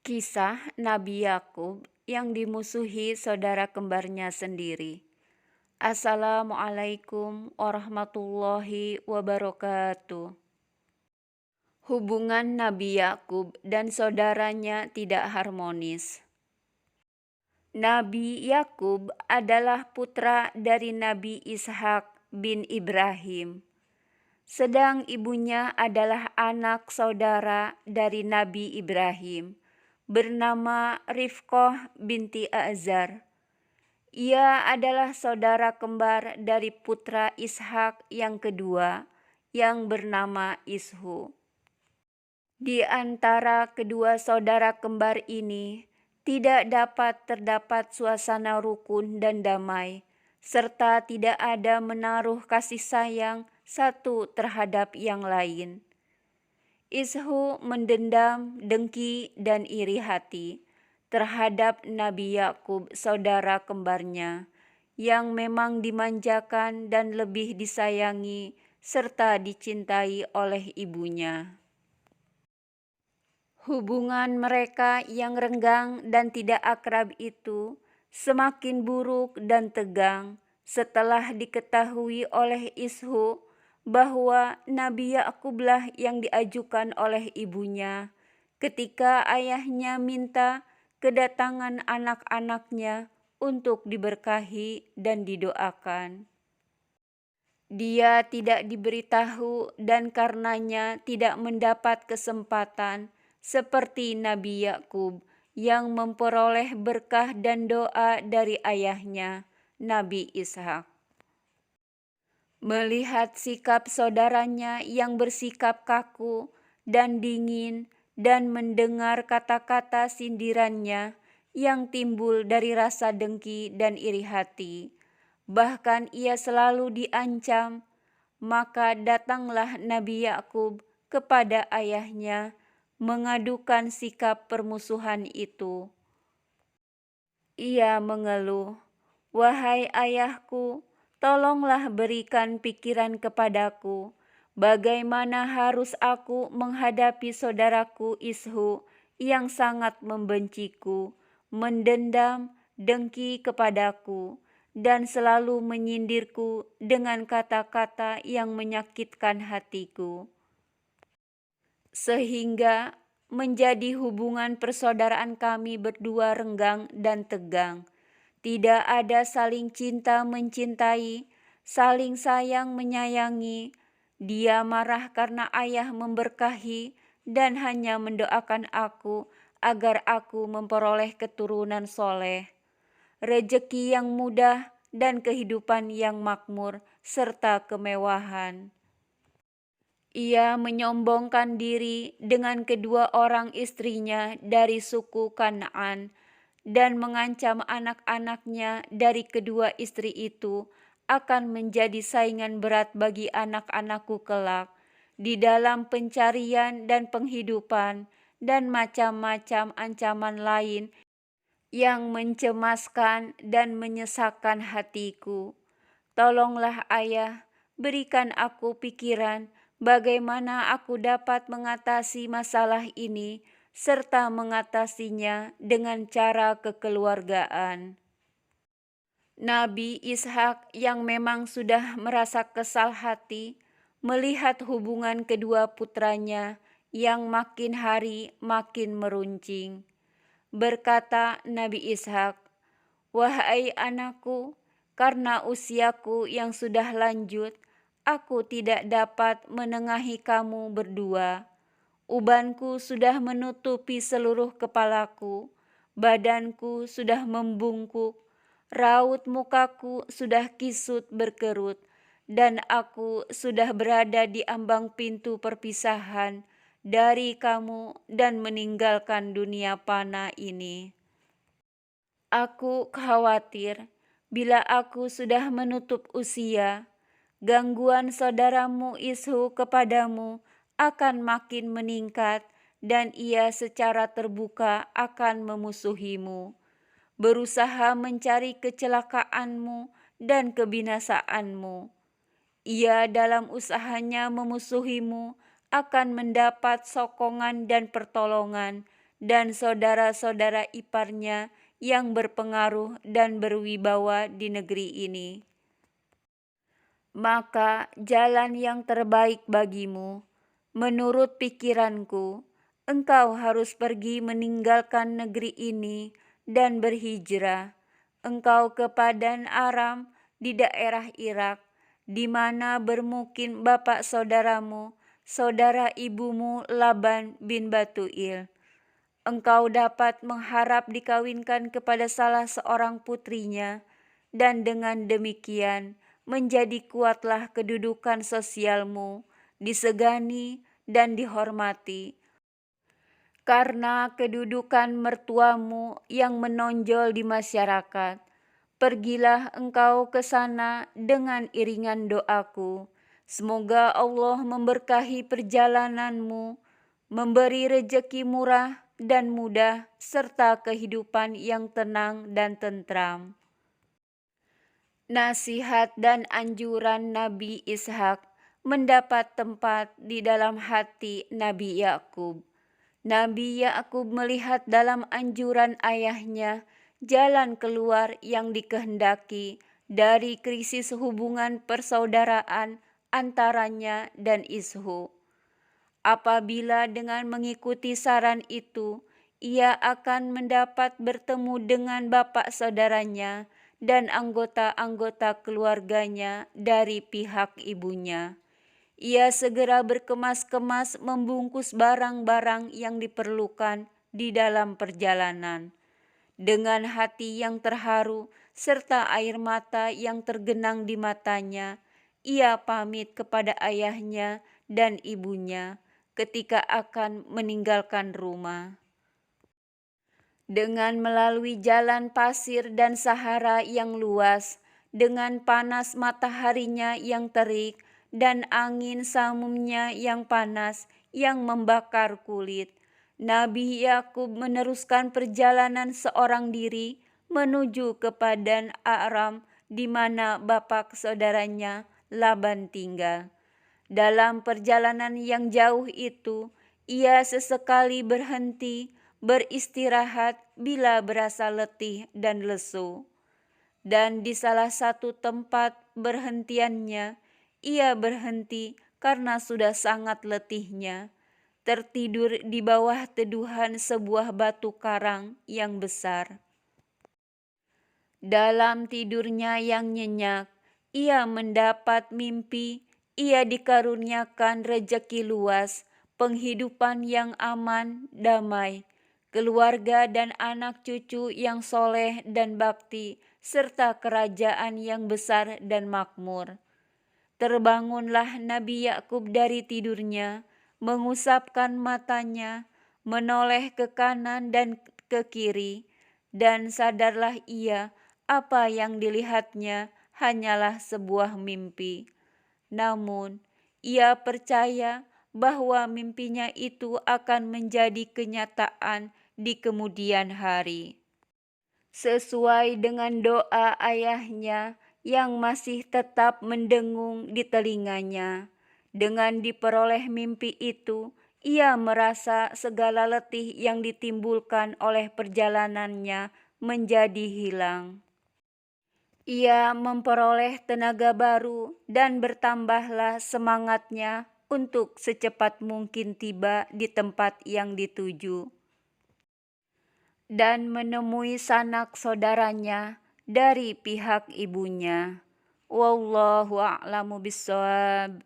Kisah Nabi Yakub yang dimusuhi saudara kembarnya sendiri. Assalamualaikum warahmatullahi wabarakatuh. Hubungan Nabi Yakub dan saudaranya tidak harmonis. Nabi Yakub adalah putra dari Nabi Ishak bin Ibrahim, sedang ibunya adalah anak saudara dari Nabi Ibrahim, bernama Rifqah binti Azar. Ia adalah saudara kembar dari putra Ishak yang kedua, yang bernama Ishu. Di antara kedua saudara kembar ini, tidak dapat terdapat suasana rukun dan damai, serta tidak ada menaruh kasih sayang satu terhadap yang lain. Ishu mendendam, dengki, dan iri hati terhadap Nabi Yakub saudara kembarnya, yang memang dimanjakan dan lebih disayangi serta dicintai oleh ibunya. Hubungan mereka yang renggang dan tidak akrab itu semakin buruk dan tegang setelah diketahui oleh Ishu bahwa Nabi Yakublah yang diajukan oleh ibunya ketika ayahnya minta kedatangan anak-anaknya untuk diberkahi dan didoakan. Dia tidak diberitahu dan karenanya tidak mendapat kesempatan seperti Nabi Yakub yang memperoleh berkah dan doa dari ayahnya, Nabi Ishak. Melihat sikap saudaranya yang bersikap kaku dan dingin dan mendengar kata-kata sindirannya yang timbul dari rasa dengki dan iri hati, bahkan ia selalu diancam, maka datanglah Nabi Yakub kepada ayahnya mengadukan sikap permusuhan itu. Ia mengeluh, "Wahai ayahku, tolonglah berikan pikiran kepadaku, bagaimana harus aku menghadapi saudaraku Ishu yang sangat membenciku, mendendam, dengki kepadaku, dan selalu menyindirku dengan kata-kata yang menyakitkan hatiku. Sehingga menjadi hubungan persaudaraan kami berdua renggang dan tegang. Tidak ada saling cinta mencintai, saling sayang menyayangi. Dia marah karena ayah memberkahi dan hanya mendoakan aku agar aku memperoleh keturunan soleh, rejeki yang mudah dan kehidupan yang makmur serta kemewahan. Ia menyombongkan diri dengan kedua orang istrinya dari suku Kanaan dan mengancam anak-anaknya dari kedua istri itu akan menjadi saingan berat bagi anak-anakku kelak di dalam pencarian dan penghidupan dan macam-macam ancaman lain yang mencemaskan dan menyesakkan hatiku. Tolonglah ayah, berikan aku pikiran bagaimana aku dapat mengatasi masalah ini serta mengatasinya dengan cara kekeluargaan." Nabi Ishak yang memang sudah merasa kesal hati melihat hubungan kedua putranya yang makin hari makin meruncing. Berkata Nabi Ishak, "Wahai anakku, karena usiaku yang sudah lanjut, aku tidak dapat menengahi kamu berdua. Ubanku sudah menutupi seluruh kepalaku, badanku sudah membungkuk, raut mukaku sudah kisut berkerut, dan aku sudah berada di ambang pintu perpisahan dari kamu dan meninggalkan dunia fana ini. Aku khawatir bila aku sudah menutup usia, gangguan saudaramu Ishu kepadamu akan makin meningkat dan ia secara terbuka akan memusuhimu, berusaha mencari kecelakaanmu dan kebinasaanmu. Ia dalam usahanya memusuhimu akan mendapat sokongan dan pertolongan dan saudara-saudara iparnya yang berpengaruh dan berwibawa di negeri ini. Maka jalan yang terbaik bagimu, menurut pikiranku, engkau harus pergi meninggalkan negeri ini dan berhijrah, engkau ke Padan Aram di daerah Irak, di mana bermukim bapak saudaramu, saudara ibumu Laban bin Batuil. Engkau dapat mengharap dikawinkan kepada salah seorang putrinya, dan dengan demikian menjadi kuatlah kedudukan sosialmu, disegani dan dihormati, karena kedudukan mertuamu yang menonjol di masyarakat. Pergilah engkau ke sana dengan iringan doaku. Semoga Allah memberkahi perjalananmu, memberi rejeki murah dan mudah, serta kehidupan yang tenang dan tentram. Nasihat dan anjuran Nabi Ishak mendapat tempat di dalam hati Nabi Yakub. Nabi Yakub melihat dalam anjuran ayahnya jalan keluar yang dikehendaki dari krisis hubungan persaudaraan antaranya dan Ishak. Apabila dengan mengikuti saran itu, ia akan mendapat bertemu dengan bapak saudaranya dan anggota-anggota keluarganya dari pihak ibunya. Ia segera berkemas-kemas membungkus barang-barang yang diperlukan di dalam perjalanan. Dengan hati yang terharu serta air mata yang tergenang di matanya, ia pamit kepada ayahnya dan ibunya ketika akan meninggalkan rumah. Dengan melalui jalan pasir dan sahara yang luas, dengan panas mataharinya yang terik dan angin samumnya yang panas yang membakar kulit, Nabi Yakub meneruskan perjalanan seorang diri menuju ke Padan Aram, di mana bapak saudaranya Laban tinggal. Dalam perjalanan yang jauh itu, ia sesekali berhenti beristirahat bila berasa letih dan lesu. Dan di salah satu tempat berhentiannya, ia berhenti karena sudah sangat letihnya, tertidur di bawah teduhan sebuah batu karang yang besar. Dalam tidurnya yang nyenyak, ia mendapat mimpi, ia dikaruniakan rejeki luas, penghidupan yang aman, damai, keluarga dan anak cucu yang soleh dan bakti, serta kerajaan yang besar dan makmur. Terbangunlah Nabi Yakub dari tidurnya, mengusapkan matanya, menoleh ke kanan dan ke kiri, dan sadarlah ia apa yang dilihatnya hanyalah sebuah mimpi. Namun, ia percaya bahwa mimpinya itu akan menjadi kenyataan di kemudian hari. Sesuai dengan doa ayahnya yang masih tetap mendengung di telinganya, dengan diperoleh mimpi itu, ia merasa segala letih yang ditimbulkan oleh perjalanannya menjadi hilang. Ia memperoleh tenaga baru dan bertambahlah semangatnya untuk secepat mungkin tiba di tempat yang dituju dan menemui sanak saudaranya dari pihak ibunya. Wallahu a'lamu bishawab.